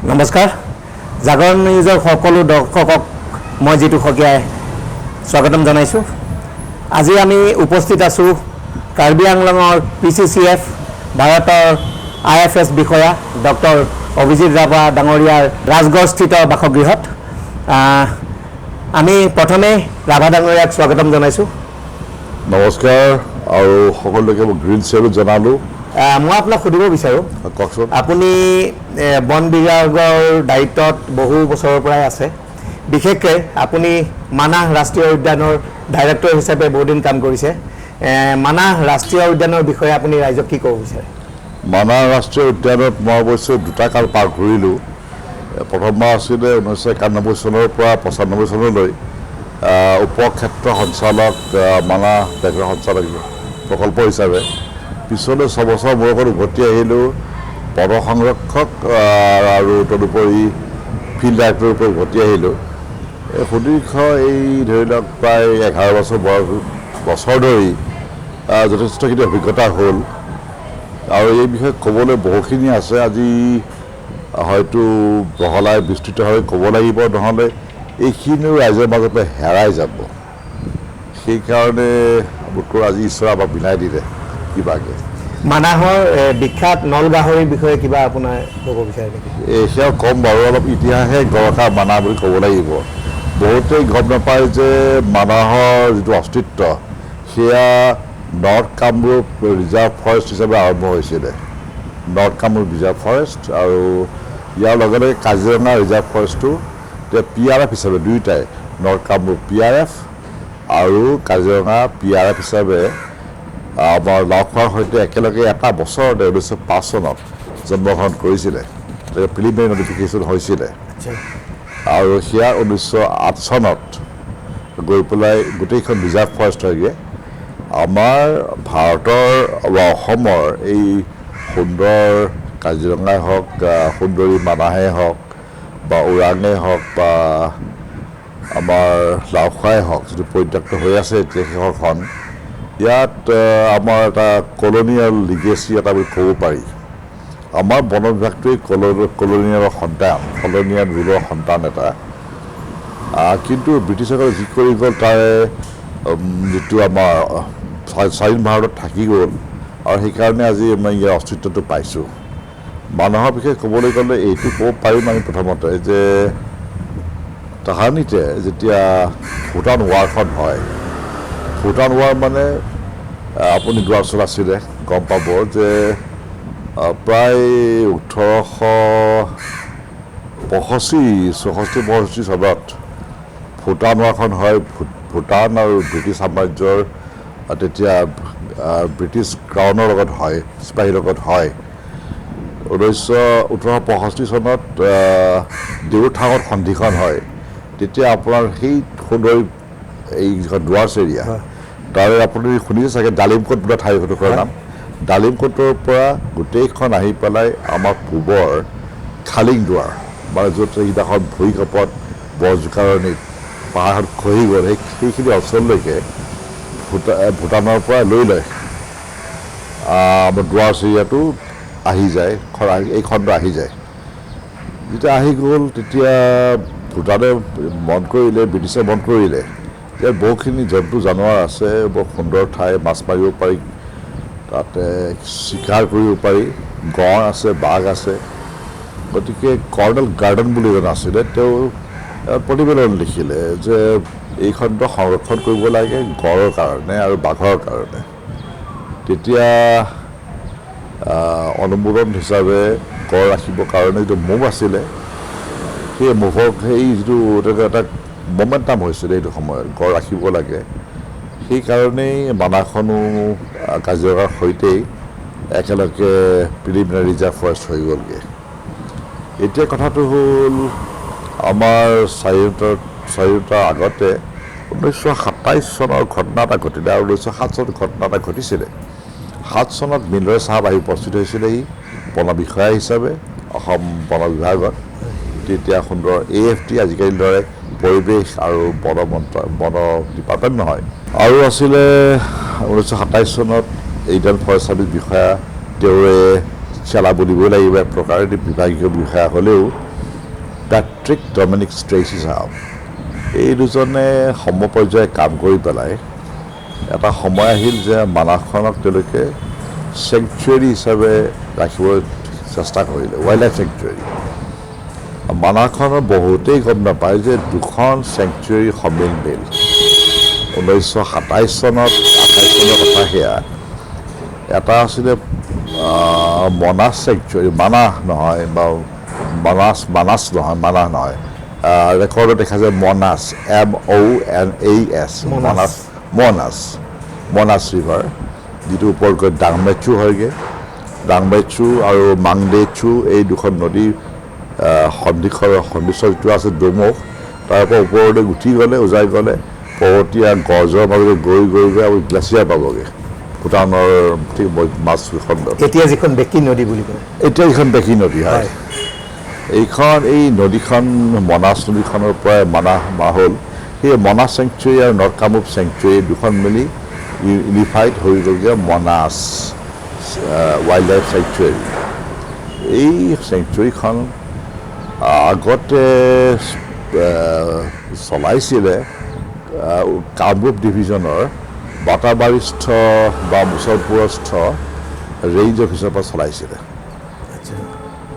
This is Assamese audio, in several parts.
নমস্কাৰ জাগৰণ নিউজৰ সকলো দৰ্শকক মই জিতু খকিয়াই স্বাগতম জনাইছোঁ। আজি আমি উপস্থিত আছোঁ কাৰ্বি আংলঙৰ PCCF ভাৰতৰ IFS বিষয়া ডক্টৰ অভিজিত ৰাভা ডাঙৰীয়াৰ ৰাজগড়স্থিত বাসগৃহত। আমি প্ৰথমে ৰাভা ডাঙৰীয়াক স্বাগতম জনাইছোঁ। নমস্কাৰ আৰু সকলোকে গ্ৰীণ চেলুট জনালোঁ। মই আপোনাক সুধিব বিচাৰোঁ, কওকচোন। আপুনি বন বিভাগৰ দায়িত্বত বহু বছৰৰ পৰাই আছে, বিশেষকৈ আপুনি মানাহ ৰাষ্ট্ৰীয় উদ্যানৰ ডাইৰেক্টৰ হিচাপে বহুদিন কাম কৰিছে। মানাহ ৰাষ্ট্ৰীয় উদ্যানৰ বিষয়ে আপুনি ৰাইজক কি ক'ব বিচাৰে? মানাহ ৰাষ্ট্ৰীয় উদ্যানত মই অৱশ্যে দুটা কাল পাৰ কৰিলোঁ। প্ৰথমবাৰ আছিলে 1991 চনৰ পৰা 95 চনলৈ উপক্ষেত্ৰ সঞ্চালক মানাহ ব্যাঘ্ৰ সঞ্চালক প্ৰকল্প হিচাপে। পিছলৈ 6 বছৰ বয়সত উভতি আহিলোঁ বন সংৰক্ষক আৰু তদুপৰি ফিল্ড ডাইৰেক্টৰৰ পৰা উভতি আহিলোঁ। সুদীৰ্ঘ এই ধৰি লওক প্ৰায় 11 বছৰ ধৰি যথেষ্টখিনি অভিজ্ঞতা হ'ল আৰু এই বিষয়ে ক'বলৈ বহুখিনি আছে। আজি হয়তো বহলাই বিস্তৃতভাৱে ক'ব লাগিব, নহ'লে এইখিনিও ৰাইজৰ মাজতে হেৰাই যাব। সেইকাৰণে বোধকৰোঁ আজি ঈশ্বৰে আমাক বিলাই দিলে কিবাকৈ। মানাহৰ বিখ্যাত নল গাহৰিৰ বিষয়ে কিবা আপোনাৰ ক'ব বিচাৰে নেকি? সেয়া ক'ম বাৰু, অলপ ইতিহাসে গৰকা মানাহ বুলি ক'ব লাগিব। বহুতেই গম নাপায় যে মানাহৰ যিটো অস্তিত্ব সেয়া নৰ্থ কামৰূপ ৰিজাৰ্ভ ফৰেষ্ট হিচাপে আৰম্ভ হৈছিলে। নৰ্থ কামৰূপ ৰিজাৰ্ভ ফৰেষ্ট আৰু ইয়াৰ লগে লগে কাজিৰঙা ৰিজাৰ্ভ ফৰেষ্টটো এতিয়া PRF হিচাপে দুয়োটাই নৰ্থ কামৰূপ PRF আৰু কাজিৰঙা PRF হিচাপে আমাৰ লাওখোৱাৰ সৈতে একেলগে এটা বছৰতে 1905 চনত জন্মগ্ৰহণ কৰিছিলে। প্ৰিলিমিনাৰী নটিফিকেশ্যন হৈছিলে আৰু সেয়া 1908 চনত গৈ পেলাই গোটেইখন ৰিজাৰ্ভ ফৰেষ্ট হয়গৈ। আমাৰ ভাৰতৰ বা অসমৰ এই সুন্দৰ কাজিৰঙাই হওক, সুন্দৰী মানাহেই হওক বা ওৰাঙেই হওক বা আমাৰ লাওখোৱাই হওক, যিটো পৰিত্যক্ত হৈ আছে এতিয়া শেষৰখন, ইয়াত আমাৰ এটা কলনিয়েল লিগেচি এটা বুলি ক'ব পাৰি। আমাৰ বন বিভাগটোৱেই কলনিয়েলৰ সন্তান, কলনিয়েল ৰুলৰ সন্তান এটা। কিন্তু ব্ৰিটিছসকলে যি কৰি গ'ল তাৰে যিটো আমাৰ স্বাধীন ভাৰতত থাকি গ'ল আৰু সেইকাৰণে আজি আমি ইয়াৰ অস্তিত্বটো পাইছোঁ। মানুহৰ বিষয়ে ক'বলৈ গ'লে এইটো ক'ব পাৰিম আমি প্ৰথমতে যে তাহানিতে যেতিয়া ভূটান ৱাৰখন হয়, ভূটান ৱাৰ মানে আপুনি দুৱাৰচল আছিলে গম পাব যে প্ৰায় 1865 চনত ভূটান ৱাৰখন হয়। ভূটান আৰু ব্ৰিটিছ সাম্ৰাজ্যৰ তেতিয়া ব্ৰিটিছ ক্ৰাউনৰ লগত হয়, চিপাহীৰ লগত হয়। 1865 চনত দেউৰথাঙত সন্ধিখন হয়। তেতিয়া আপোনাৰ সেই সুন্দৰী এই যিখন দুৱাৰচ এৰিয়া তাৰে আপুনি শুনিছে চাগে ডালিমকোট বোলা ঠাইডোখৰৰ নাম। ডালিমকোটৰ পৰা গোটেইখন আহি পেলাই আমাৰ পূবৰ খালিং দুৱাৰ, মানে য'ত সেইদিনাখন ভূঁইকঁপত বৰজোকাৰণিত পাহাৰখন খহি গ'ল, সেইখিনি অঞ্চললৈকে ভূটানৰ পৰা লৈ লয় আমাৰ দুৱাৰচ এৰিয়াটো আহি যায়, এই খণ্ড আহি যায়। যেতিয়া আহি গ'ল তেতিয়া ভূটানে মন কৰিলে, ব্ৰিটিছে মন কৰিলে যে বহুখিনি জন্তু জানোৱাৰ আছে, বৰ সুন্দৰ ঠাই, মাছ মাৰিব পাৰি, তাতে চিকাৰ কৰিব পাৰি, গঁড় আছে, বাঘ আছে। গতিকে কৰ্ণেল গাৰ্ডন বুলি এজন আছিলে, তেওঁ প্ৰতিবেদন লিখিলে যে এই খণ্ড সংৰক্ষণ কৰিব লাগে গঁড়ৰ কাৰণে আৰু বাঘৰ কাৰণে। তেতিয়া অনুমোদন হিচাপে গঁড় ৰাখিবৰ কাৰণে যিটো মুভ আছিলে, সেই মুভক সেই যিটো এটা মমেণ্টাম হৈছিলে সেইটো সময়ত গঁড় ৰাখিব লাগে। সেইকাৰণেই মানাহখনো কাজিৰঙাৰ সৈতেই একেলগে প্ৰিলিমিনাৰী ৰিজাৰ্ভ ফৰেষ্ট হৈ গ'লগৈ। এতিয়া কথাটো হ'ল আমাৰ স্বাধীনতাৰ আগতে 1927 চনৰ ঘটনা এটা ঘটিলে আৰু 1907 চনত ঘটনা এটা ঘটিছিলে। 7 চনত মিনয় চাহাব আহি উপস্থিত হৈছিলেহি বন বিষয়া হিচাপে অসম বন বিভাগত। তেতিয়া সুন্দৰ AFT, আজিকালি দৰে পৰিৱেশ আৰু বন ডিপাৰ্টমেণ্ট নহয়। আৰু আছিলে 1927 চনত ইণ্ডিয়ান ফৰেষ্ট ছাৰ্ভিচ বিষয়া, তেওঁৰে চেলা বুলিবই লাগিব এক প্ৰকাৰে, বিভাগীয় বিষয়া হ'লেও পেট্ৰিক ডমিনিক ষ্ট্ৰেচি চাহাব এই দুজনে সমপৰ্যায়ে কাম কৰি পেলাই এটা সময় আহিল যে মানাহখনক তেওঁলোকে চেংচুৱেৰী হিচাপে ৰাখিবলৈ চেষ্টা কৰিলে, ৱাইল্ড লাইফ চেংচুৱেৰী। মানাহখনৰ বহুতেই গম নাপায় যে দুখন চেংচুৱেৰী সমিল মিল 1927 চনত 28 চনৰ কথা সেয়া। এটা আছিলে মনাছ চেংচুৱেৰী, মানাহ নহয় বা মানাছ নহয়, ৰেকৰ্ডত দেখা যায় মনাছ, MONAS, মনাছ ৰিভাৰ, যিটো ওপৰত গৈ ডাংমেচু হয়গৈ। ডাংমেচু আৰু মাংডেচু এই দুখন নদী সন্ধিস্থল যিটো আছে ডুমুক, তাৰ পৰা ওপৰলৈ উঠি গ'লে উজাই গ'লে পৰ্বতীয়া গৰ্জৰ মাজলৈ গৈ আৰু গ্লেচিয়াৰ পাবগৈ ভূটানৰ ঠিক মাজখণ্ডত। এতিয়া যিখন বেকী নদী বুলি কয়, এতিয়া এইখন বেকী নদী হয়। এই নদীখন মনাছ নদীখনৰ পৰাই মানাহ হ'ল। সেই মনাছ চেংচুৱেৰী আৰু নৰ্থ কামৰূপ চেংচুৱেৰী দুখন মিলি ইউনিফাইড হৈ গ'লগৈ মনাছ ৱাইল্ড লাইফ চেংচুৱেৰী। এই চেংচুৱেৰীখন আগতে চলাইছিলে কামৰূপ ডিভিজনৰ বাটাবাৰীস্থ বা মুছলপুৰস্থ ৰেঞ্জ অফিচৰ পৰা চলাইছিলে।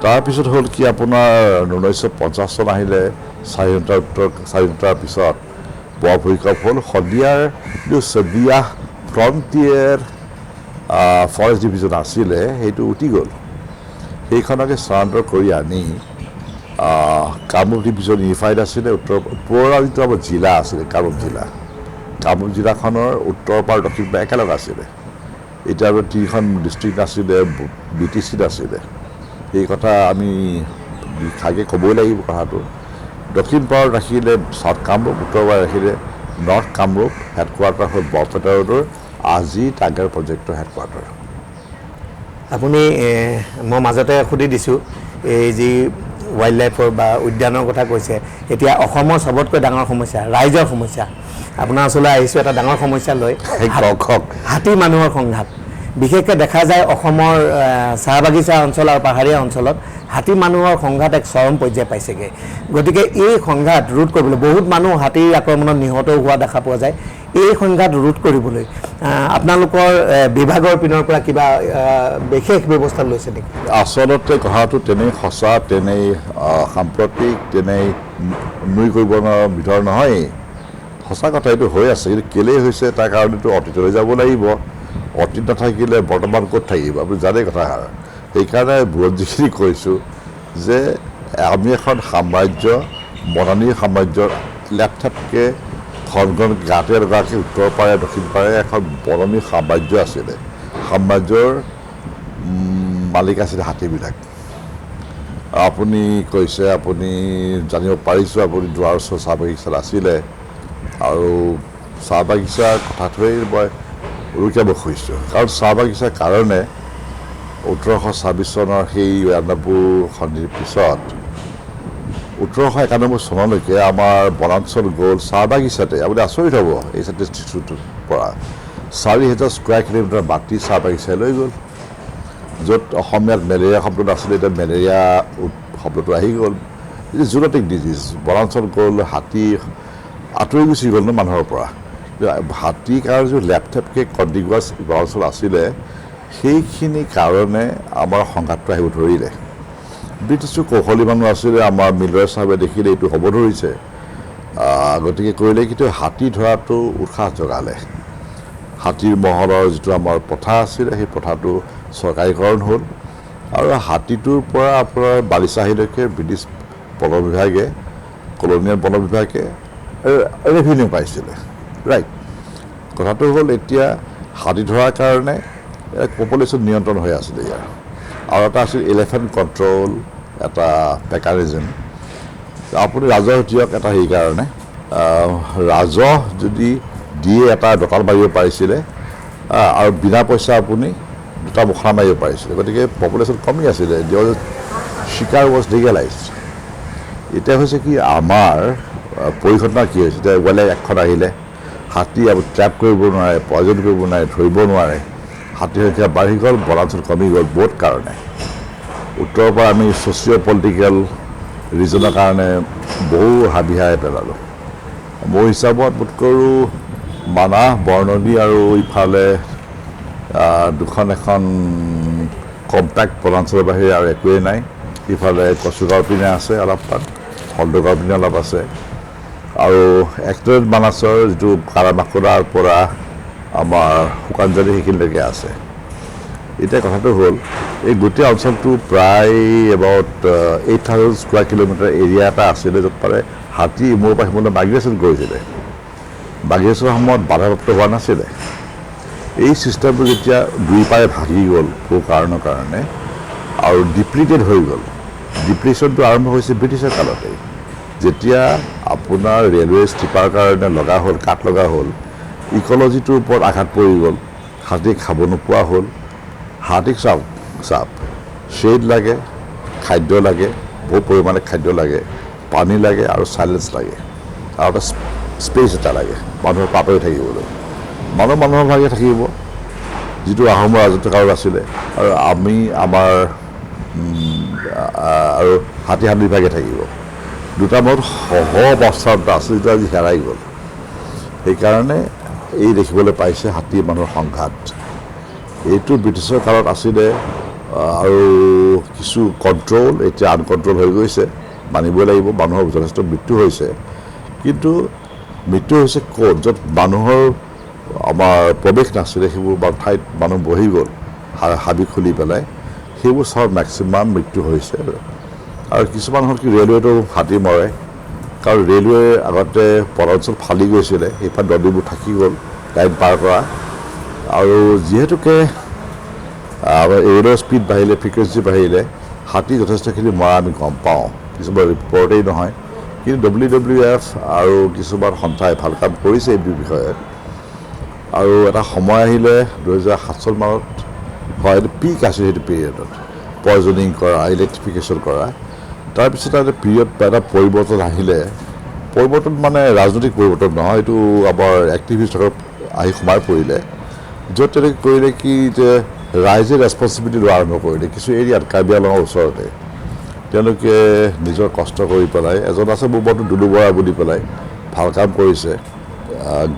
তাৰপিছত হ'ল কি আপোনাৰ 1950 চন আহিলে, স্বাধীনতাৰ পিছত বৰ ভূঁইকঁপ হ'ল। শদিয়াৰ যিটো চদিয়াহ ফ্ৰণ্টিয়েৰ ফৰেষ্ট ডিভিজন আছিলে সেইটো উটি গ'ল। সেইখনকে স্থানান্তৰ কৰি আনি কামৰূপ ডিভিজন ইউনিফাইড আছিলে। পুৰণা যিটো আমাৰ জিলা আছিলে কামৰূপ জিলাখনৰ উত্তৰ পাৰ দক্ষিণ পাৰ একেলগে আছিলে। এতিয়া আৰু 3খন ডিষ্ট্ৰিক্ট আছিলে, BTC আছিলে। এই কথা আমি ভাগে ক'বই লাগিব কথাটো। দক্ষিণ পাৰত ৰাখিলে চাউথ কামৰূপ, উত্তৰ পাৰত ৰাখিলে নৰ্থ কামৰূপ। হেডকোৱাৰ্টাৰ হ'ল বৰপেটা ৰোডৰ আজি টাইগাৰ প্ৰজেক্টৰ হেডকোৱাৰ্টাৰ। আপুনি মই মাজতে সুধি দিছোঁ, এই যি ৱাইল্ড লাইফৰ বা উদ্যানৰ কথা কৈছে, এতিয়া অসমৰ চবতকৈ ডাঙৰ সমস্যা ৰাইজৰ সমস্যা। আপোনাৰ ওচৰলৈ আহিছোঁ এটা ডাঙৰ সমস্যা লৈ, হাতী মানুহৰ সংঘাত। বিশেষকৈ দেখা যায় অসমৰ চাহ বাগিচা অঞ্চল আৰু পাহাৰীয়া অঞ্চলত হাতী মানুহৰ সংঘাত এক চৰম পৰ্যায় পাইছেগৈ। গতিকে এই সংঘাত ৰোধ কৰিবলৈ, বহুত মানুহ হাতীৰ আক্ৰমণত নিহতও হোৱা দেখা পোৱা যায়। এই সংঘাত ৰোধ কৰিবলৈ আপোনালোকৰ বিভাগৰ পিনৰ পৰা কিবা বিশেষ ব্যৱস্থা লৈছে নেকি? আচলতে কথাটো তেনেই সঁচা, তেনেই সাম্প্ৰতিক, তেনেই নুই কৰিব ভিতৰত নহয়। সঁচা কথা এইটো হৈ আছে, কিন্তু কেলেই হৈছে তাৰ কাৰণেতো অতীতলৈ যাব লাগিব। অতীত নাথাকিলে বৰ্তমান ক'ত থাকিব, আপুনি জানেই কথাষাৰ। সেইকাৰণে বুৰত যিখিনি কৈছোঁ যে আমি এখন সাম্ৰাজ্য, বনানী সাম্ৰাজ্যৰ লেপথেপকৈ ঘন গাঁতে লগাকৈ উত্তৰ পাৰে দক্ষিণ পাৰে এখন বননী সাম্ৰাজ্য আছিলে। সাম্ৰাজ্যৰ মালিক আছিলে হাতীবিলাক। আপুনি কৈছে, আপুনি জানিব পাৰিছোঁ, আপুনি দুৱাৰ ওচৰ চাহ বাগিচাত আছিলে আৰু চাহ বাগিচাৰ কথাটোৱেই মই উৰুকিয়াব খুজিছোঁ। কাৰণ চাহ বাগিচাৰ কাৰণে 1826 চনৰ সেই 92 সন্ধিৰ পিছত 1891 চনলৈকে আমাৰ বনাঞ্চল গ'ল চাহ বাগিচাতে। আপুনি আচৰিত হ'ব, এই ষ্টেটিষ্টিক্সটোৰ পৰা 4000 স্কোৱাৰ কিলোমিটাৰ মাটি চাহ বাগিচাই লৈ গ'ল। য'ত অসমীয়াত মেলেৰিয়া শব্দ নাছিলে, এতিয়া মেলেৰিয়া শব্দটো আহি গ'ল। এইটো জুনটিক ডিজিজ। বনাঞ্চল গ'ল, হাতী আঁতৰি গুচি গ'ল ন মানুহৰ পৰা। হাতীৰ কাৰণে যিটো লেপথেপকৈ কণ্টিগুৱাছ বনাঞ্চল আছিলে, সেইখিনি কাৰণে আমাৰ সংঘাতটো আহিব ধৰিলে। ব্ৰিটিছো কৌশলী মানুহ আছিলে, আমাৰ মিলৰে চাহাবে দেখিলে এইটো হ'ব ধৰিছে, গতিকে কৰিলে কিন্তু হাতী ধৰাটো উৎসাহ জগালে। হাতীৰ মহলৰ যিটো আমাৰ প্ৰথা আছিলে, সেই প্ৰথাটো চৰকাৰীকৰণ হ'ল আৰু হাতীটোৰ পৰা আপোনাৰ বালিচাহীলৈকে ব্ৰিটিছ বন বিভাগে, কলনিয়েল বন বিভাগে ৰেভিনিউ পাইছিলে। ৰাইট, কথাটো হ'ল এতিয়া হাতী ধৰাৰ কাৰণে পপুলেশ্যন নিয়ন্ত্ৰণ হৈ আছিলে ইয়াৰ। আৰু এটা আছিল এলিফেণ্ট কণ্ট্ৰল এটা মেকানিজম। আপুনি ৰাজহ দিয়ক এটা সেইকাৰণে, ৰাজহ যদি দিয়ে এটা দঁতাল মাৰিব পাৰিছিলে আৰু বিনা পইচা আপুনি দুটা মুখা মাৰিব পাৰিছিলে। গতিকে পপুলেশ্যন কমি আছিলে, চিকাৰ ৱাজ লিগেলাইজড। এতিয়া হৈছে কি, আমাৰ পৰিঘটনা কি হৈছে, এতিয়া ৱাইল্ড লাইফ এক্টখন আহিলে হাতী ট্ৰেপ কৰিব নোৱাৰে, পয়জন কৰিব নোৱাৰে, ধৰিব নোৱাৰে। হাতীৰ সংখ্যা বাঢ়ি গ'ল, বনাঞ্চল কমি গ'ল বহুত কাৰণে। উত্তৰৰ পৰা আমি ছ'চিঅ' পলিটিকেল ৰিজনৰ কাৰণে বহু হাবিহাই পেলালোঁ। মোৰ হিচাপত বোধ কৰোঁ মানাহ, বৰনদী আৰু ইফালে দুখন এখন কম্পেক্ট বনাঞ্চলৰ বাহিৰে আৰু একোৱেই নাই। ইফালে কচুগাঁৱৰ পিনে আছে অলপমান, হলদগাঁৱৰ পিনে অলপ আছে, আৰু এক্সটেৰিয়েট মানাছৰ যিটো কাৰামাকোৰাৰ পৰা আমাৰ শুকানজালি সেইখিনিলৈকে আছে। এতিয়া কথাটো হ'ল এই গোটেই অঞ্চলটো প্ৰায় এবাউট 8,000 স্কুৱাৰ কিলোমিটাৰ এৰিয়া এটা আছিলে, য'ত পাৰে হাতী ইমূৰৰ পৰা সিমূৰলৈ মাইগ্ৰেশ্যন কৰিছিলে। মাইগ্ৰেশ্যনৰ সময়ত বাধাপ্ৰাপ্ত হোৱা নাছিলে। এই ছিষ্টেমটো যেতিয়া দুই পাৰে ভাগি গ'ল বহু কাৰণৰ কাৰণে আৰু ডিপ্লিটেড হৈ গ'ল, ডিপ্লিশ্যনটো আৰম্ভ হৈছে ব্ৰিটিছৰ কালতেই। যেতিয়া আপোনাৰ ৰেলৱে ষ্টিপাৰ কাৰণে লগা হ'ল, কাঠ লগা হ'ল, ইক'লজিটোৰ ওপৰত আঘাত পৰি গ'ল, হাতীক খাব নোপোৱা হ'ল। হাতীক চাপ শ্বেড লাগে, খাদ্য লাগে, বহু পৰিমাণে খাদ্য লাগে, পানী লাগে আৰু চাইলেঞ্চ লাগে, আৰু এটা স্পেচ এটা লাগে মানুহৰ পাতৰি থাকিবলৈ। মানুহৰ ভাগে থাকিব, যিটো আহোমৰ ৰাজত্বকালত আছিলে, আৰু আমি আমাৰ আৰু হাতী বিভাগে থাকিব। দুটা মত সহ অৱস্থা এটা আছে, যিটো আজি হেৰাই গ'ল। সেইকাৰণে এই দেখিবলৈ পাইছে হাতী মানুহৰ সংঘাত। এইটো ব্ৰিটিছৰ কালত আছিলে, আৰু কিছু কণ্ট্ৰল এতিয়া আনকণ্ট্ৰল হৈ গৈছে, মানিবই লাগিব। মানুহৰ যথেষ্ট মৃত্যু হৈছে, কিন্তু মৃত্যু হৈছে ক'ত? য'ত মানুহৰ আমাৰ প্ৰৱেশ নাছিলে, সেইবোৰ ঠাইত মানুহ বহি গ'ল হাবি খুলি পেলাই, সেইবোৰ চব মেক্সিমাম মৃত্যু হৈছে। আৰু কিছুমান হ'ল কি ৰেলৱেটো হাতী মৰে, কাৰণ ৰেলৱে আগতে বনাঞ্চল ফালি গৈছিলে, সেইফালে নদীবোৰ থাকি গ'ল লাইন পাৰ কৰা, আৰু যিহেতুকে ৰেলৰ স্পীড বাঢ়িলে, ফ্ৰিকুৱেঞ্চি বাঢ়িলে, হাতী যথেষ্টখিনি মৰা আমি গম পাওঁ। কিছুমান ৰিপৰ্টেই নহয়, কিন্তু WWF আৰু কিছুমান সন্থাই ভাল কাম কৰিছে এই বিষয়ে। আৰু এটা সময় আহিলে 2007 চন মানত, হয় এইটো পিক আছিল, সেইটো পিৰিয়ডত পয়জনিং কৰা, ইলেক্ট্ৰিফিকেশ্যন কৰা। তাৰপিছত এটা পিৰিয়ড বা এটা পৰিৱৰ্তন আহিলে। পৰিৱৰ্তন মানে ৰাজনৈতিক পৰিৱৰ্তন নহয়, এইটো আমাৰ এক্টিভিষ্টসকল আহি সোমাই পৰিলে, য'ত তেনেকৈ কৰিলে কি যে ৰাইজে ৰেছপনচিবিলিটি লোৱা আৰম্ভ কৰিলে। কিছু এৰিয়াত কাৰ্বি আংলঙৰ ওচৰতে তেওঁলোকে নিজৰ কষ্ট কৰি পেলাই, এজন আছে মোৰ বন্ধু দুলু বৰা বুলি পেলাই, ভাল কাম কৰিছে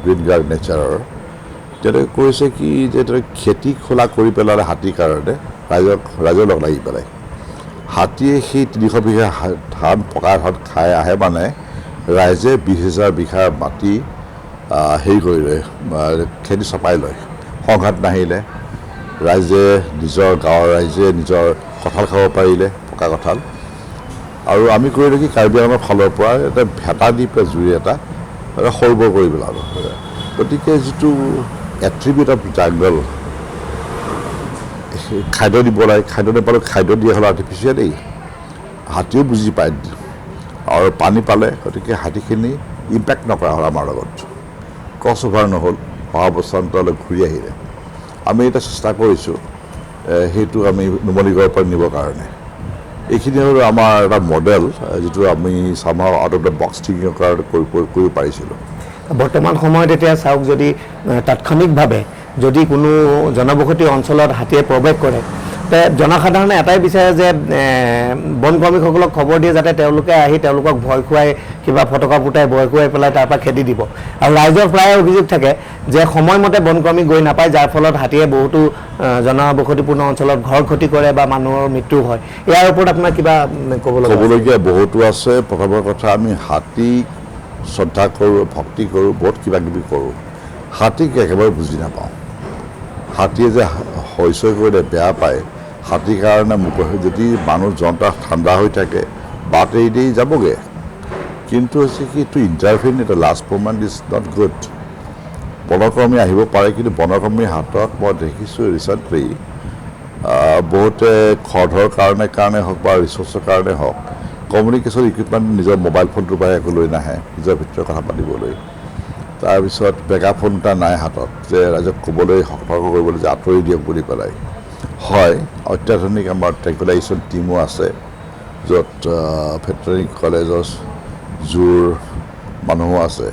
গ্ৰীণ গাৰ্ড নেচাৰৰ। তেওঁলোকে কৰিছে কি যে খেতি খোলা কৰি পেলালে হাতীৰ কাৰণে, ৰাইজৰ লগ লাগি পেলাই। হাতীয়ে সেই 300 বিঘা ধান, পকা ধান খাই আহে, মানে ৰাইজে 20,000 বিঘা মাটি হেৰি কৰি লয়, খেতি চপাই লয়। সংঘাত নাহিলে, ৰাইজে গাঁৱৰ ৰাইজে নিজৰ কঁঠাল খাব পাৰিলে, পকা কঁঠাল। আৰু আমি কৰিলোঁ কি কাৰ্বি আংলঙৰ ফালৰ পৰা এটা ভেটা দি পেলাই জুই এটা সৰু বৰ কৰি পেলালোঁ। গতিকে যিটো এট্ৰিবিউট অফ জাংগল, খাদ্য দিব লাগে, খাদ্য নাপালে খাদ্য দিয়া হ'ল আৰ্টিফিচিয়েলি, হাতীও বুজি পায়, আৰু পানী পালে, গতিকে হাতীখিনি ইম্পেক্ট নকৰা হ'ল আমাৰ লগত, ক্ৰছ অভাৰ নহ'ল, সহাৱস্থানলৈ ঘূৰি আহিলে। আমি এতিয়া চেষ্টা কৰিছোঁ সেইটো আমি নুমলীগড়ৰ পৰা নিবৰ কাৰণে। এইখিনি হ'ল আমাৰ এটা মডেল, যিটো আমি চামহাও আউট অফ দ্য বক্স থিংকিঙৰ কাৰণে কৰিব পাৰিছিলোঁ। বৰ্তমান সময়ত এতিয়া চাওক, যদি তাৎক্ষণিকভাৱে যদি কোনো জনবসতি অঞ্চলত হাতীয়ে প্ৰৱেশ কৰে, তে জনসাধাৰণে এটাই বিচাৰে যে বন কৰ্মীসকলক খবৰ দিয়ে, যাতে তেওঁলোকে আহি তেওঁলোকক ভয় খুৱাই, কিবা ফটকা ফুটাই ভয় খুৱাই পেলাই তাৰ পৰা খেদি দিব। আৰু ৰাইজৰ প্ৰায় অভিযোগ থাকে যে সময়মতে বন কৰ্মী গৈ নাপায়, যাৰ ফলত হাতীয়ে বহুতো জনবসতিপূৰ্ণ অঞ্চলত ঘৰ ক্ষতি কৰে বা মানুহৰ মৃত্যু হয়। ইয়াৰ ওপৰত আপোনাৰ কিবা ক'বলগীয়া বহুতো আছে। প্ৰথমৰ কথা, আমি হাতীক শ্ৰদ্ধা কৰোঁ, ভক্তি কৰোঁ, বহুত কিবা কিবি কৰোঁ, হাতীক একেবাৰে বুজি নাপাওঁ। হাতীয়ে যে হৈচৈ কৰিলে বেয়া পায়, হাতীৰ কাৰণে যদি মানুহ জনতা ঠাণ্ডা হৈ থাকে, বাট এৰি দি যাবগৈ। কিন্তু হৈছে কি, টু ইণ্টাৰভিন এটা last movement is not good. বনকৰ্মী আহিব পাৰে, কিন্তু বনকৰ্মীৰ হাতত মই দেখিছোঁ ৰিচেণ্টলি বহুতে খৰধৰ কাৰণে হওক বা ৰিচোৰ্চৰ কাৰণে হওক, কমিউনিকেশ্যন ইকুইপমেণ্ট নিজৰ মোবাইল ফোনটোৰ পৰা একো লৈ নাহে নিজৰ ভিতৰত কথা পাতিবলৈ। তাৰপিছত মেগাফোন এটা নাই হাতত, যে ৰাইজক ক'বলৈ সতৰ্ক কৰিবলৈ যে আঁতৰি দিয়ক বুলি পেলাই। হয়, অত্যাধুনিক আমাৰ ট্ৰেংকুলাইজেশ্যন টিমো আছে, য'ত ভেটেৰিনেৰী কলেজৰ জোৰ মানুহো আছে,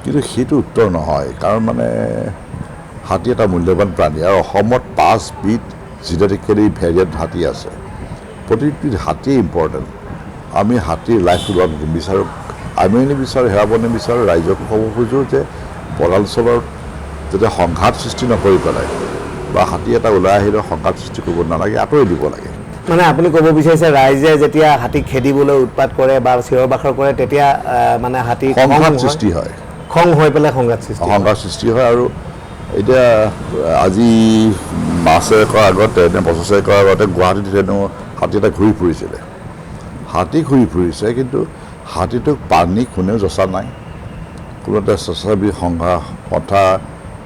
কিন্তু সেইটো উত্তৰ নহয়। কাৰণ মানে হাতী এটা মূল্যৱান প্ৰাণী, আৰু অসমত 5 বিধ জেনেটিকেলি ভেৰিয়েণ্ট হাতী আছে। প্ৰতিটো হাতীয়ে ইম্পৰ্টেণ্ট। আমি হাতীৰ লাইফটো লোৱা নিবিচাৰোঁ। আমি নিবিচাৰোঁ, হেৰাব নিবিচাৰোঁ। ৰাইজকো ক'ব খোজোঁ যে বনাঞ্চলত যাতে সংঘাত সৃষ্টি নকৰি পেলাই বা হাতী এটা ওলাই আহিলেও সংঘাত সৃষ্টি কৰিব নালাগে, আঁতৰি দিব লাগে। মানে আপুনি ক'ব বিচাৰিছে ৰাইজে যেতিয়া হাতীক খেদিবলৈ উৎপাত কৰে বা চিঞৰ বাখৰ কৰে তেতিয়া মানে হাতী সংঘাত সৃষ্টি হয়, খং হৈ পেলাই সংঘাত সৃষ্টি হয়। আৰু এতিয়া আজি মাছেকৰ আগতে নে বছৰেকৰ আগতে গুৱাহাটীত হেনো হাতী এটা ঘূৰি ফুৰিছিলে। হাতী ঘূৰি ফুৰিছে, কিন্তু হাতীটোক পানী কোনেও যচা নাই, কোনো এটা স্বেচ্ছাসেৱী কথা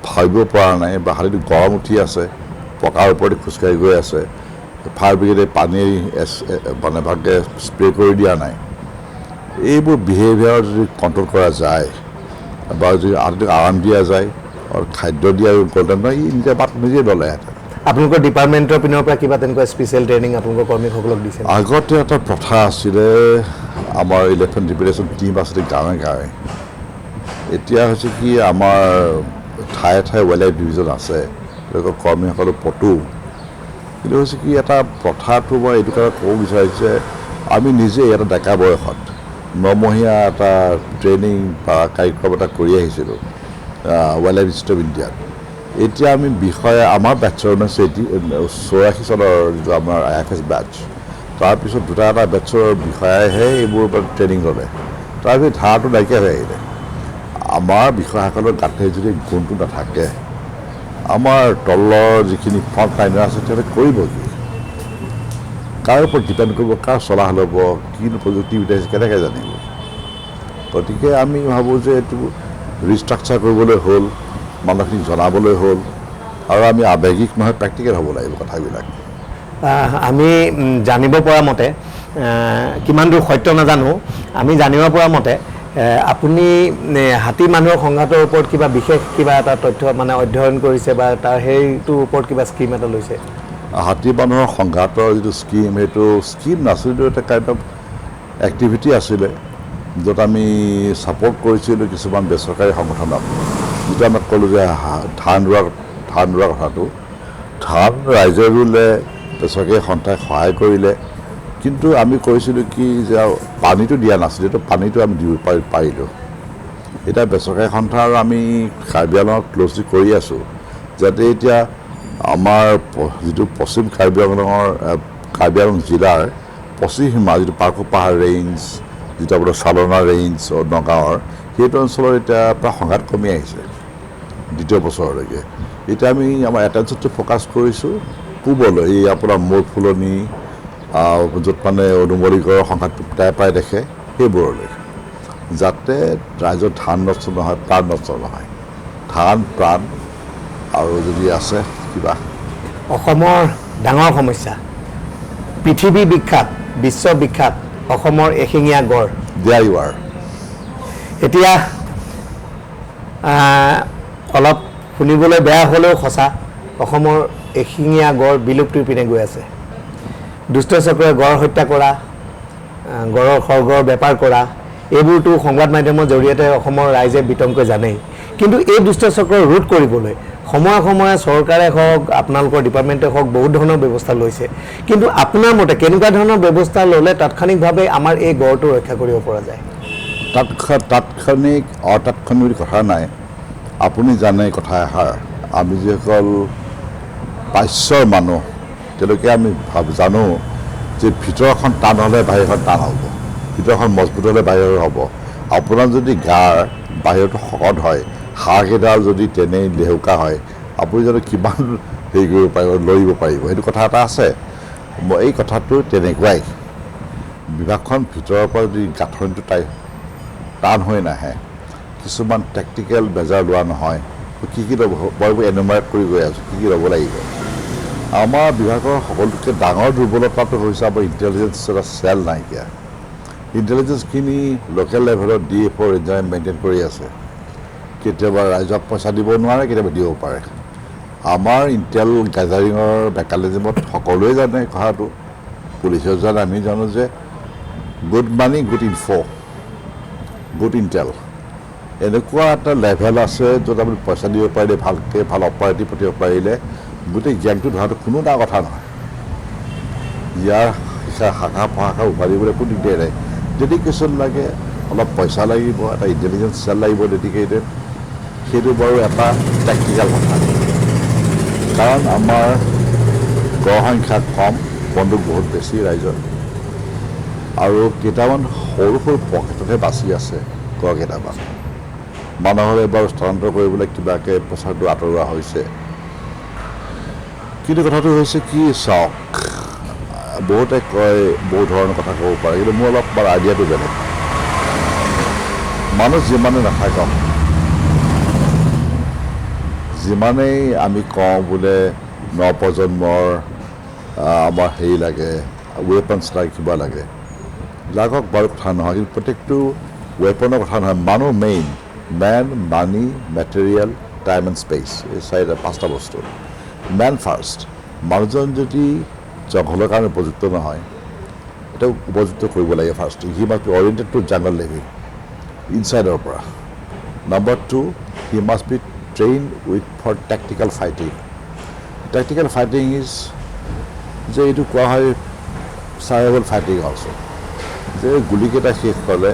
ভাবিব পৰা নাই, বা হাতীটো গৰম উঠি আছে, পকাৰ ওপৰতে খোজকাঢ়ি গৈ আছে, ফায়াৰ ব্ৰিগেডে পানী মানে ভালকৈ স্প্ৰে কৰি দিয়া নাই। এইবোৰ বিহেভিয়াৰ যদি কণ্ট্ৰল কৰা যায় বা যদি হাতীটোক আৰাম দিয়া যায় আৰু খাদ্য দিয়া গ'লহেঁতেন নহয়, ই নিজে বাট নিজেই ল'লেহেঁতেন। আপোনালোকৰ ডিপাৰ্টমেণ্টৰ পিনৰ পৰা কিবা তেনেকুৱা স্পেচিয়েল ট্ৰেইনিং আপোনালোকৰ কৰ্মীসকলক দিছে? আগতে এটা প্ৰথা আছিলে, আমাৰ ইলেফেণ্ট ৰিপিটেশ্যন টীম আছিলে গাঁৱে গাঁৱে। এতিয়া হৈছে কি, আমাৰ ঠায়ে ঠায়ে ৱাইল্ড লাইফ ডিভিজন আছে, তেওঁলোকৰ কৰ্মীসকলক পতোঁ। কিন্তু হৈছে কি, এটা প্ৰথাটো মই এইটো কাৰণে ক'ব বিচাৰিছে, আমি নিজেই এটা ডেকা বয়সত 9মহীয়া এটা ট্ৰেইনিং বা কাৰ্যক্ৰম এটা কৰি আহিছিলোঁ ৱাইল্ড লাইফ ইনষ্টিটিউট অফ ইণ্ডিয়াত। এতিয়া আমি বিষয়ে আমাৰ বেটছৰ 84 চনৰ যিটো আমাৰ IFS বেটছ, তাৰপিছত দুটা এটা বেটছৰ বিষয়াইহে এইবোৰ ওপৰত ট্ৰেইনিং ল'লে। তাৰপিছত ধাৰাটো নাইকিয়া হৈ আহিলে। আমাৰ বিষয়াসকলৰ গাতে যদি গুণটো নাথাকে, আমাৰ তলৰ যিখিনি ফ্ৰণ্ট লাইনাৰ আছে তেওঁলোকে কৰিব কি? কাৰ ওপৰত ডিপেণ্ড কৰিব, কাৰ চলাহ ল'ব, কিনো প্ৰযুক্তিবিদ্যা আছে, কেনেকৈ জানিব? গতিকে আমি ভাবোঁ যে এইটো ৰিষ্ট্ৰাকচাৰ কৰিবলৈ হ'ল, মানুহখিনিক জনাবলৈ হ'ল, আৰু আমি আৱেগিক নহয়, প্ৰেক্টিকেল হ'ব লাগিব কথাবিলাক। আমি জানিব পৰা মতে, কিমান দূৰ সত্য নাজানো, আমি জানিব পৰা মতে আপুনি হাতী মানুহৰ সংঘাতৰ ওপৰত কিবা বিশেষ কিবা এটা তথ্য মানে অধ্যয়ন কৰিছে বা তাৰ সেইটোৰ ওপৰত কিবা স্কীম এটা লৈছে? হাতী মানুহৰ সংঘাতৰ যিটো স্কীম, সেইটো স্কীম নাছিলে, এটা কাইণ্ড অফ এক্টিভিটি আছিলে, য'ত আমি ছাপৰ্ট কৰিছিলোঁ কিছুমান বেচৰকাৰী সংগঠনক। যিটো আমাক ক'লোঁ যে ধান ৰোৱা কথাটো, ধান ৰাইজে ৰুলে, বেচৰকাৰী সন্থাই সহায় কৰিলে, কিন্তু আমি কৈছিলোঁ কি যে পানীটো দিয়া নাছিলোঁ, এইটো পানীটো আমি দিব পাৰিলোঁ। এতিয়া বেচৰকাৰী সন্থা আৰু আমি কাৰ্বি আংলঙত ক্ল'জলি কৰি আছোঁ, যাতে এতিয়া আমাৰ যিটো পশ্চিম কাৰ্বি আংলং জিলাৰ পশ্চিম সীমা, যিটো পাৰ্কো পাহাৰ ৰেঞ্জ, যিটো আপোনাৰ চালনা ৰেঞ্জ নগাঁৱৰ, সেইটো অঞ্চলৰ এতিয়া প্ৰায় সংঘাত কমি আহিছে দ্বিতীয় বছৰলৈকে। এতিয়া আমি আমাৰ এটেনশ্যনটো ফ'কাছ কৰিছোঁ পূবলৈ, এই আপোনাৰ মূৰ ফুলনি, য'ত মানে অনুমলীগড়ৰ সংঘাতটো প্ৰায় দেখে, সেইবোৰলৈ, যাতে ৰাইজৰ ধান নষ্ট নহয়, প্ৰাণ নষ্ট নহয়। ধান, প্ৰাণ আৰু যদি আছে কিবা। অসমৰ ডাঙৰ সমস্যা, পৃথিৱী বিখ্যাত, বিশ্ববিখ্যাত অসমৰ এশিঙীয়া গড়। There you are. এতিয়া অলপ শুনিবলৈ বেয়া হ'লেও সঁচা, অসমৰ এশিঙীয়া গড় বিলুপ্তিৰ পিনে গৈ আছে। দুষ্টচক্ৰই গড় হত্যা কৰা, গড়ৰ খড়গড় বেপাৰ কৰা, এইবোৰতো সংবাদ মাধ্যমৰ জৰিয়তে অসমৰ ৰাইজে বিতংকৈ জানেই। কিন্তু এই দুষ্টচক্ৰ ৰোধ কৰিবলৈ সময়ে সময়ে চৰকাৰে হওক, আপোনালোকৰ ডিপাৰ্টমেণ্টে হওক, বহুত ধৰণৰ ব্যৱস্থা লৈছে। কিন্তু আপোনাৰ মতে কেনেকুৱা ধৰণৰ ব্যৱস্থা ল'লে তাৎক্ষণিকভাৱে আমাৰ এই গড়টো ৰক্ষা কৰিব পৰা যায়? তাৎক্ষণিক অতাৎক্ষণিক বুলি কথা নাই। আপুনি জানে কথা এষাৰ, আমি যিসকল প্ৰাচ্যৰ মানুহ, তেওঁলোকে আমি জানো যে ভিতৰখন টান হ'লে বাহিৰখন টান হ'ব, ভিতৰখন মজবুত হ'লে বাহিৰৰ হ'ব। আপোনাৰ যদি গাৰ বাহিৰটো শকত হয়, হাড়কেইডাল যদি তেনেই লেহুকা হয়, আপুনি জানো কিমান হেৰি কৰিব পাৰিব, লৰিব পাৰিব? সেইটো কথা এটা আছে। এই কথাটো তেনেকুৱাই, বিভাগখন ভিতৰৰ পৰা যদি গাঁথনিটো টান হৈ নাহে, কিছুমান টেকনিকেল মেজাৰ লোৱা নহয়, কি ল'ব, মই এনুমাৰেট কৰি গৈ আছোঁ কি ল'ব লাগিব। আমাৰ বিভাগৰ সকলোতকৈ ডাঙৰ দুৰ্বলতাটো হৈছে আমাৰ ইণ্টেলিজেঞ্চ এটা চেল নাইকিয়া। ইণ্টেলিজেঞ্চখিনি লোকেল লেভেলত DFO ৰেঞ্জাৰে মেইনটেইন কৰি আছে। কেতিয়াবা ৰাইজক পইচা দিব নোৱাৰে, কেতিয়াবা দিব পাৰে। আমাৰ ইণ্টেল গেজাৰিঙৰ মেকানিজমত সকলোৱে জানে কথাটো, পুলিচেও জানে, আমি জানো যে গুড মানি, গুড ইনফো, গুড ইণ্টেল, এনেকুৱা এটা লেভেল আছে য'ত আপুনি পইচা দিব পাৰিলে, ভালকৈ ভাল অপাৰেটিভ পঠিয়াব পাৰিলে গোটেই গেংটো ধৰাটো কোনো ডাঙৰ কথা নহয়। ইয়াৰ শাখা প্ৰশাখা উভালিবলৈ একো দিগদাৰ নাই ডেডিকেশ্যন লাগে অলপ পইচা লাগিব এটা ইণ্টেলিজেঞ্চ চেল লাগিব ডেডিকেটেড সেইটো বাৰু এটা টেকনিকেল কথা কাৰণ আমাৰ গড় সংখ্যা কম বন্দুক বহুত বেছি ৰাইজৰ আৰু কেইটামান সৰু সৰু পকেটতহে বাচি আছে গড় কেইটামান মানুহৰ এবাৰ স্থানান্তৰ কৰিবলৈ কিবাকৈ প্ৰচাৰটো আঁতৰোৱা হৈছে কিন্তু কথাটো হৈছে কি চাওক বহুতে কয় বহু ধৰণৰ কথা ক'ব পাৰে কিন্তু মোৰ অলপ আইডিয়াটো বেলেগ মানুহ যিমানে নাথাকক যিমানেই আমি কওঁ বোলে নৱপ্ৰজন্মৰ আমাৰ হেৰি লাগে ৱেপনছ লাগে কিবা লাগে লাগক বাৰু কথা নহয় কিন্তু প্ৰত্যেকটো ৱেপনৰ কথা নহয় মানুহ main men money material time and space এই চাৰিটা পাঁচটা বস্তু মেন ফাৰ্ষ্ট মানুহজন যদি জংঘলৰ কাৰণে উপযুক্ত নহয় এটা উপযুক্ত কৰিব লাগে first he must be oriented to jungle living ইনচাইডৰ পৰা number 2 he must be train with for tactical fighting tactical fighting is যে এইটো কোৱা হয় চাৰ্ভাইভেল ফাইটিং অলছ' যে গুলীকেইটা শেষ হ'লে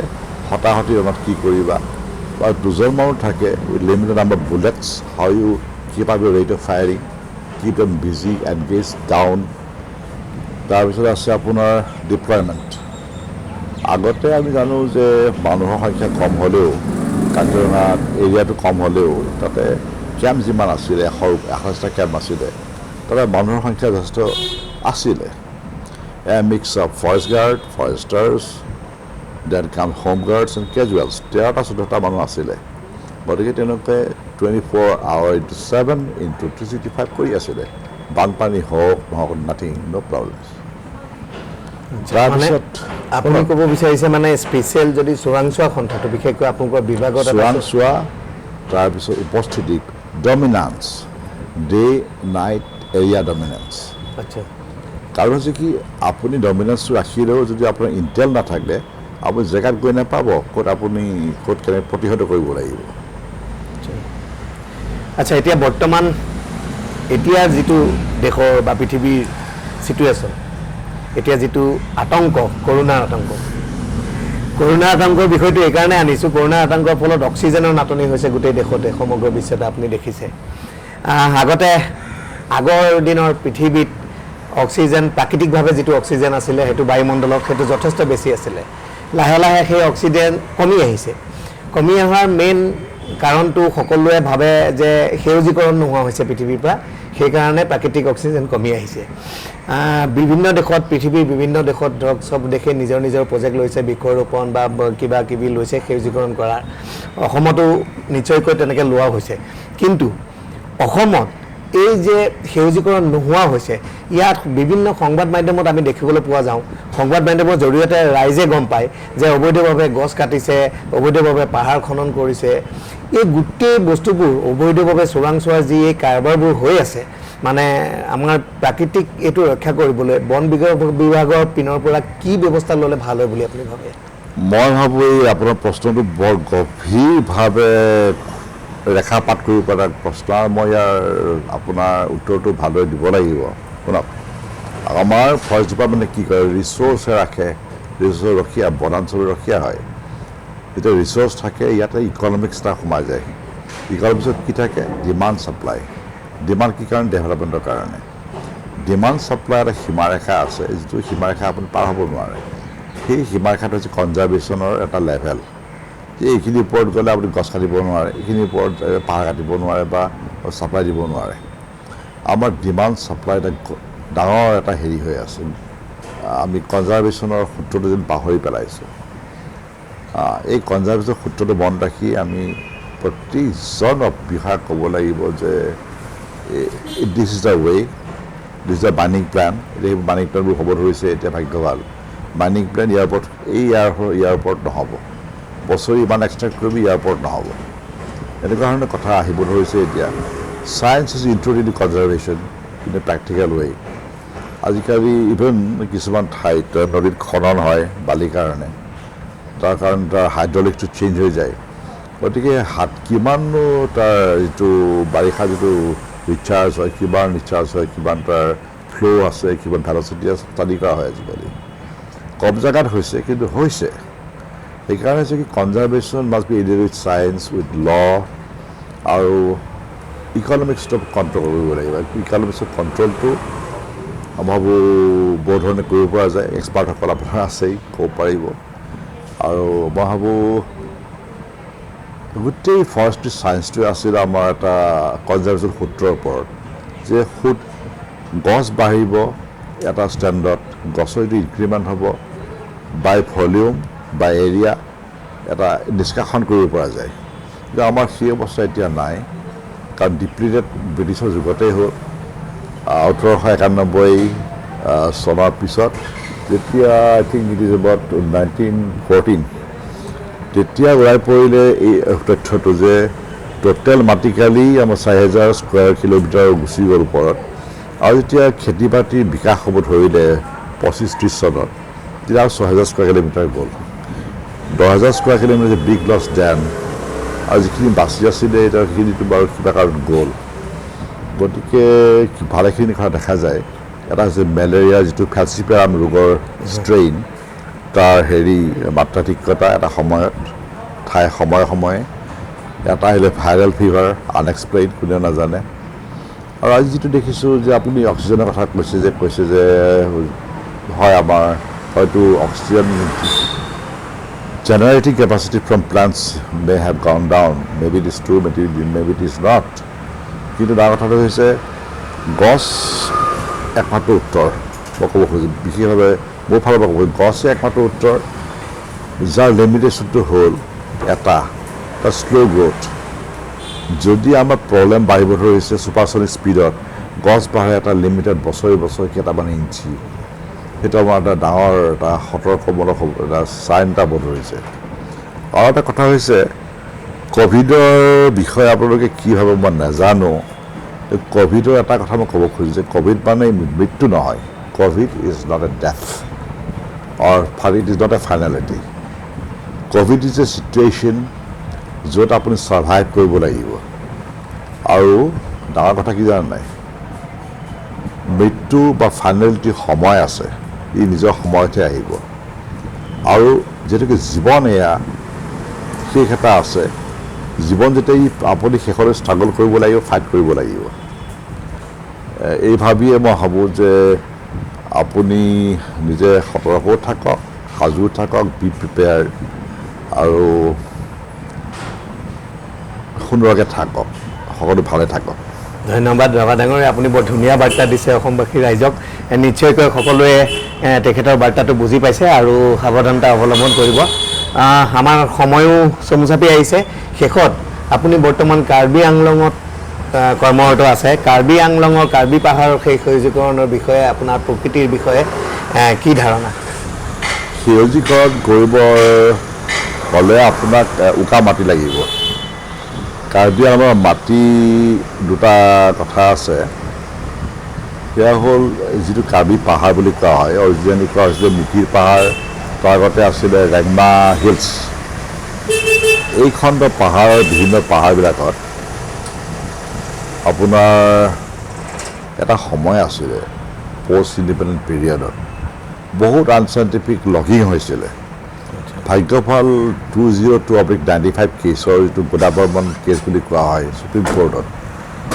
হতাহতি ৰণত কি কৰিবা বা দুজন মানুহ থাকে with limited number bullets how you keep up your rate of firing keep them busy engage down তাৰপিছত আছে আপোনাৰ ডিপ্লয়মেণ্ট আগতে আমি জানো যে মানুহৰ সংখ্যা কম হ'লেও কাজিৰঙা এৰিয়াটো কম হ'লেও তাতে কেম্প যিমান আছিলে 121টা কেম্প আছিলে তাতে মানুহৰ সংখ্যা যথেষ্ট আছিলে a mix of forest guard foresters then come home guards and casuals 13টা 14টা মানুহ আছিলে গতিকে তেওঁলোকে 24 hours into 7 into 365 কৰি আছিলে বানপানী হওক নহওক নাথিং ন' প্ৰব্লেম তাৰপিছত আপুনি ক'ব বিচাৰিছে মানে স্পেচিয়েল যদি চোৰাংচোৱা সন্থাটো বিশেষকৈ আপোনালোকৰ বিভাগত চোৰাংচোৱা তাৰপিছত উপস্থিতি ডমিনান্স ডে নাইট এৰিয়া ডমিনেন্স আচ্ছা কাৰণ হৈছে কি আপুনি ডমিনেন্সটো ৰাখিলেও যদি আপোনাৰ ইণ্টেল নাথাকে আপুনি জেগাত গৈ নাপাব ক'ত আপুনি ক'ত কেনে প্ৰতিহত কৰিব লাগিব আচ্ছা এতিয়া বৰ্তমান এতিয়া যিটো দেশৰ বা পৃথিৱীৰ চিটুৱেশ্যন এতিয়া যিটো আতংক কৰোণাৰ আতংকৰ বিষয়টো এইকাৰণে আনিছোঁ কৰোণাৰ আতংকৰ ফলত অক্সিজেনৰ নাটনি হৈছে গোটেই দেশতে সমগ্ৰ বিশ্বতে আপুনি দেখিছে আগৰ দিনৰ পৃথিৱীত অক্সিজেন প্ৰাকৃতিকভাৱে যিটো অক্সিজেন আছিলে সেইটো বায়ুমণ্ডলত সেইটো যথেষ্ট বেছি আছিলে লাহে লাহে সেই অক্সিজেন কমি অহাৰ মেইন কাৰণটো সকলোৱে ভাবে যে সেউজীকৰণ নোহোৱা হৈছে পৃথিৱীৰ পৰা সেইকাৰণে প্ৰাকৃতিক অক্সিজেন কমি আহিছে বিভিন্ন দেশত পৃথিৱীৰ বিভিন্ন দেশত ধৰক সব দেশে নিজৰ নিজৰ প্ৰজেক্ট লৈছে বৃক্ষৰোপণ বা কিবা কিবি লৈছে সেউজীকৰণ কৰাৰ অসমতো নিশ্চয়কৈ তেনেকৈ লোৱা হৈছে কিন্তু অসমত এই যে সেউজীকৰণ নোহোৱা হৈছে ইয়াত বিভিন্ন সংবাদ মাধ্যমত আমি দেখিবলৈ পোৱা যাওঁ সংবাদ মাধ্যমৰ জৰিয়তে ৰাইজে গম পায় যে অবৈধভাৱে গছ কাটিছে অবৈধভাৱে পাহাৰ খনন কৰিছে এই গোটেই বস্তুবোৰ অবৈধভাৱে চোৰাংচোৱাৰ যি এই কাৰবাৰবোৰ হৈ আছে মানে আমাৰ প্ৰাকৃতিক এইটো ৰক্ষা কৰিবলৈ বন বিভাগৰ পিনৰ পৰা কি ব্যৱস্থা ল'লে ভাল হয় বুলি আপুনি ভাবে মই ভাবোঁ এই আপোনাৰ প্ৰশ্নটো বৰ গভীৰভাৱে ৰেখাপাত কৰিব পৰা প্ৰশ্ন আৰু মই ইয়াৰ আপোনাৰ উত্তৰটো ভালদৰে দিব লাগিব শুনক আমাৰ ফৰেষ্ট ডিপাৰ্টমেণ্টে কি কৰে ৰিচোৰ্চে ৰাখে ৰিচোৰ্চ ৰখীয়া বনাঞ্চল ৰখীয়া হয় যেতিয়া ৰিচোৰ্চ থাকে ইয়াতে ইকনমিক্স এটা সোমাই যায় ইকনমিক্সত কি থাকে ডিমাণ্ড ছাপ্লাই ডিমাণ্ড কি কাৰণে ডেভেলপমেণ্টৰ কাৰণে ডিমাণ্ড ছাপ্লাই এটা সীমাৰেখা আছে যিটো সীমাৰেখা আপুনি পাৰ হ'ব নোৱাৰে সেই সীমাৰেখাটো হৈছে কনজাৰ্ভেশ্যনৰ এটা লেভেল যে এইখিনিৰ ওপৰত গ'লে আপুনি গছ কাটিব নোৱাৰে এইখিনিৰ ওপৰত পাহাৰ কাটিব নোৱাৰে বা ছাপ্লাই দিব নোৱাৰে আমাৰ ডিমাণ্ড ছাপ্লাই এটা ডাঙৰ এটা হেৰি হৈ আছে আমি কনজাৰ্ভেশ্যনৰ সূত্ৰটো যেন পাহৰি পেলাইছোঁ এই কনজাৰ্ভেশ্যনৰ সূত্ৰটো মনত ৰাখি আমি প্ৰতিজন বিষয়াক ক'ব লাগিব যে this is the way this is the mining plan এতিয়া সেই মাইনিং প্লেনবোৰ হ'ব ধৰিছে এতিয়া ভাগ্য ভাল মাইনিং প্লেন ইয়াৰ ওপৰত ইয়াৰ ওপৰত নহ'ব বছৰি ইমান এক্সট্ৰেক্ট কৰিবি ইয়াৰ ওপৰত নহ'ব এনেকুৱা ধৰণৰ কথা আহিব ধৰিছে এতিয়া science is included in conservation in a practical way আজিকালি ইভেন কিছুমান ঠাইত নদীত খনন হয় বালিৰ কাৰণে তাৰ কাৰণে তাৰ হাইড্ৰলিকটো চেঞ্জ হৈ যায় গতিকে কিমাননো তাৰ যিটো বাৰিষা যিটো ৰিচাৰ্জ হয় কিমান ৰিচাৰ্জ হয় কিমান তাৰ ফ্ল' আছে কিমান ভেলচিটি আছে ষ্টাডি কৰা হয় আজিকালি কম জেগাত হৈছে কিন্তু হৈছে সেইকাৰণে হৈছে কি conservation must be added with science with law আৰু ইকনমিক্সটো কণ্ট্ৰল কৰিব লাগিব ইকনমিক্সৰ কণ্ট্ৰলটো মই ভাবোঁ বহু ধৰণে কৰিব পৰা যায় এক্সপাৰ্টসকল আপোনাৰ আছেই ক'ব পাৰিব আৰু মই ভাবোঁ গোটেই ফৰেষ্ট্ৰি ছায়েন্সটোৱে আছিল আমাৰ এটা কনজাৰ্ভেশ্যন সূত্ৰৰ ওপৰত যে গছ বাঢ়িব এটা ষ্টেণ্ডত গছৰ যিটো ইনক্ৰিমেণ্ট হ'ব বাই ভলিউম বাই এৰিয়া এটা নিষ্কাশন কৰিব পৰা যায় কিন্তু আমাৰ সেই অৱস্থা এতিয়া নাই কাৰণ ডিপ্লিটেড ব্ৰিটিছৰ যুগতেই হ'ল 1891 চনৰ পিছত যেতিয়া আই থিংক ইট ইজ এবাউট 1914 তেতিয়া ওলাই পৰিলে এই তথ্যটো যে টোটেল মাটিকালি আমাৰ 4,000 স্কুৱেৰ কিলোমিটাৰ গুচি গ'ল ওপৰত আৰু যেতিয়া খেতি বাতিৰ বিকাশ হ'ব ধৰিলে 25-30 চনত তেতিয়া 6,000 স্কুৱেৰ কিলোমিটাৰ গ'ল 10,000 স্কুৱেৰ কিলোমিটাৰ যে বিগ লছ ডেন আৰু যিখিনি বাচি আছিলে এতিয়া সেইখিনিতো বাৰু কিবা কাৰণত গ'ল গতিকে ভালেখিনি কথা দেখা যায় এটা হৈছে মেলেৰিয়া যিটো ফেলচিপেৰাম ৰোগৰ ষ্ট্ৰেইন তাৰ মাত্ৰাধিক্যতা এটা সময়ত সময়ে এটা আহিলে ভাইৰেল ফিভাৰ আনএক্সপ্লেইন কোনেও নাজানে আৰু আজি যিটো দেখিছোঁ যে আপুনি অক্সিজেনৰ কথা কৈছে যে হয় আমাৰ হয়তো oxygen generating capacity from plants may have gone down maybe it is true maybe it is not কিন্তু ডাঙৰ কথাটো হৈছে গছ একমাত্ৰ উত্তৰ মই ক'ব খুজিম বিশেষভাৱে মোৰ ফালৰ পৰা ক'ব গছে একমাত্ৰ উত্তৰ যাৰ লিমিটেশ্যনটো হ'ল এটা শ্ল' গ্ৰ'থ যদি আমাৰ প্ৰব্লেম বাঢ়িব ধৰিছে ছুপাৰছনিক স্পীডত গছ বাঢ়ে এটা লিমিটেড বছৰে কেইটামান ইঞ্চি সেইটো আমাৰ এটা ডাঙৰ এটা সতৰ্কমূলক এটা চাইন এটা হ'ব ধৰিছে আৰু এটা কথা হৈছে ক'ভিডৰ বিষয়ে আপোনালোকে কি ভাবে মই নাজানো ক'ভিডৰ এটা কথা মই ক'ব খুজিছোঁ যে ক'ভিড মানে মৃত্যু নহয় COVID is not a death or it is not a finality COVID is a situation য'ত আপুনি ছাৰ্ভাইভ কৰিব লাগিব আৰু ডাঙৰ কথা কি জানে নাই মৃত্যু বা ফাইনেলিটি সময় আছে ই নিজৰ সময়তহে আহিব আৰু যিহেতুকে জীৱন এয়া শেষ এটা আছে জীৱন যেতিয়া আপুনি শেষলৈ ষ্ট্ৰাগল কৰিব লাগিব ফাইট কৰিব লাগিব এই ভাবিয়ে মই ভাবোঁ যে আপুনি নিজে সতৰ্কও থাকক সাজু থাকক বি প্ৰিপেয়াৰ আৰু সুন্দৰকৈ থাকক সকলো ভালে থাকক ধন্যবাদ ৰাভা ডাঙৰীয়া আপুনি বৰ ধুনীয়া বাৰ্তা দিছে অসমবাসী ৰাইজক নিশ্চয়কৈ সকলোৱে তেখেতৰ বাৰ্তাটো বুজি পাইছে আৰু সাৱধানতা অৱলম্বন কৰিব আমাৰ সময়ো চমু চাপি আহিছে শেষত আপুনি বৰ্তমান কাৰ্বি আংলঙত কৰ্মৰত আছে কাৰ্বি আংলঙৰ কাৰ্বি পাহাৰৰ সেই সেউজীকৰণৰ বিষয়ে আপোনাৰ প্ৰকৃতিৰ বিষয়ে কি ধাৰণা সেউজীকৰণ কৰিব হ'লে আপোনাক উকা মাটি লাগিব কাৰ্বি আংলঙৰ মাটি দুটা কথা আছে সেয়া হ'ল যিটো কাৰ্বি পাহাৰ বুলি কোৱা হয় অৰিজিনেলি কোৱা হৈছিলে মিকিৰ পাহাৰ তাৰ আগতে আছিলে ৰেংমা হিলছ এইখন পাহাৰৰ বিভিন্ন পাহাৰবিলাকত আপোনাৰ এটা সময় আছিলে পষ্ট ইণ্ডিপেণ্ডেণ্ট পিৰিয়ডত বহুত আনচাইণ্টিফিক লগিং হৈছিলে ভাগ্য ভাল 202/95 কেছৰ যিটো গোদা বৰ্মন কেছ বুলি কোৱা হয় সুপ্ৰিম কোৰ্টত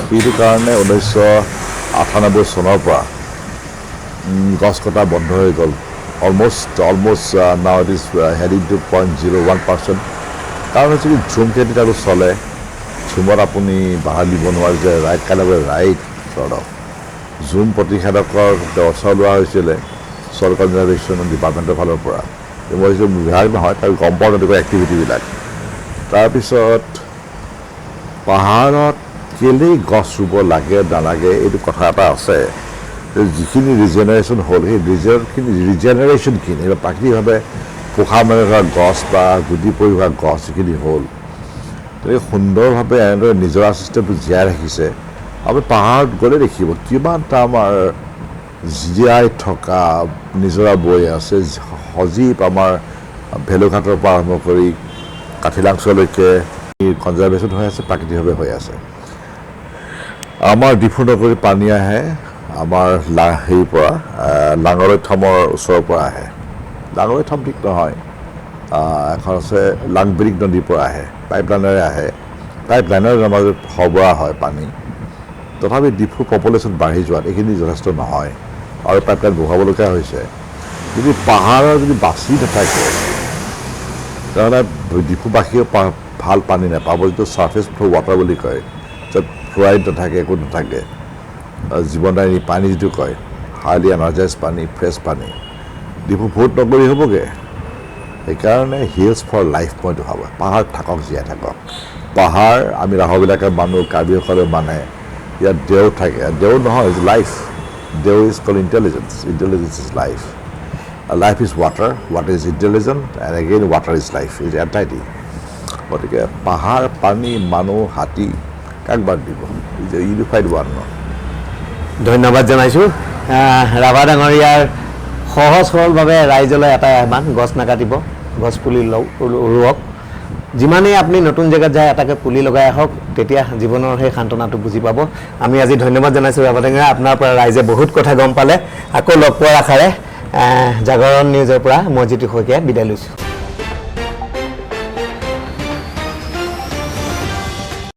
সেইটো কাৰণে 1998 চনৰ পৰা গছ কটা বন্ধ হৈ গ'ল অলমষ্ট নাও ইট ইজ হেডিং টু 0.01% কাৰণ হৈছে কি ঝুম খেতিত আৰু চলে ঝুমত আপুনি বাহাৰ দিব নোৱাৰে যে ৰাইট ঝুম প্ৰতিষেধকৰ ব্যৱস্থা লোৱা হৈছিলে ছইল কনজাৰ্ভেশ্যন ডিপাৰ্টমেণ্টৰ ফালৰ পৰা মই বিভাগ নহয় তাৰ গম পাওঁ তেনেকুৱা এক্টিভিটিবিলাক তাৰপিছত পাহাৰত কেলেই গছ ৰুব লাগে নালাগে এইটো কথা এটা আছে যিখিনি ৰিজেনেৰেশ্যন হ'ল সেই ৰিজেনেৰেশ্যনখিনি প্ৰাকৃতিকভাৱে পোখা মেলি থকা গছ বা গুটি পৰি থকা গছ যিখিনি হ'ল তেনেকৈ সুন্দৰভাৱে এনেদৰে নিজৰা ছিষ্টেমটো জীয়াই ৰাখিছে আপুনি পাহাৰত গ'লে দেখিব কিমানটা আমাৰ জীয়াই থকা নিজৰা বৈ আছে সজীৱ আমাৰ ভেলুঘাটৰ পৰা আৰম্ভ কৰি কাঠিলাংচলৈকে কনজাৰ্ভেশ্যন হৈ আছে প্ৰাকৃতিকভাৱে হৈ আছে আমাৰ ডিফু নগৰীত পানী আহে আমাৰ হেৰিৰ পৰা লাঙলৈ থামৰ ওচৰৰ পৰা আহে ডাঙৰ ঠাম ঠিক নহয় এখন আছে লাংবিৰিক নদীৰ পৰা আহে পাইপলাইনেৰে আহে পাইপলাইনৰ মাজত সৰবৰাহ হয় পানী তথাপি ডিফুৰ পপুলেশ্যন বাঢ়ি যোৱাত এইখিনি যথেষ্ট নহয় আৰু পাইপলাইন বহাবলগীয়া হৈছে যদি পাহাৰৰ যদি বাচি নাথাকে তেনেহ'লে ডিফুবাসীয়েও ভাল পানী নাপাব যিটো ছাৰ্ফেচ ফ্ল' ৱাটাৰ বুলি কয় য'ত ফ্ল'ৰাইড নাথাকে একো নাথাকে জীৱনদায়িনী পানী যিটো কয় হাইলি এনাৰ্জাইজ পানী ফ্ৰেছ পানী ডিফু বহুত নগৰী হ'বগৈ সেইকাৰণে হিলছ ফৰ লাইফ পইণ্ট ভাবোঁ পাহাৰ থাকক জীয়াই থাকক পাহাৰ আমি ৰাহবিলাকে মানুহ কাৰ্বিসকলে মানে ইয়াত দেও থাকে দেও নহয় ইজ লাইফ দেও is call intelligence intelligence is life life is water water is intelligent and again water is life is entity গতিকে পাহাৰ পানী মানুহ হাতী কাক বাদ দিব ইজ এ ইউনিফাইড ওৱান ন ধন্যবাদ জনাইছোঁ ৰাভা ডাঙৰীয়াৰ সহজ সৰলভাৱে ৰাইজলৈ এটাই আহ্বান গছ নাকাটিব গছ পুলি ৰুৱক যিমানেই আপুনি নতুন জেগাত যায় এটাকে পুলি লগাই আহক তেতিয়া জীৱনৰ সেই সান্তনাটো বুজি পাব আমি আজি ধন্যবাদ জনাইছোঁ ৰাভা ডাঙৰীয়া আপোনাৰ পৰা ৰাইজে বহুত কথা গম পালে আকৌ লগ পোৱাৰ আশাৰে জাগৰণ নিউজৰ পৰা মই জিতু শইকীয়াই বিদায় লৈছোঁ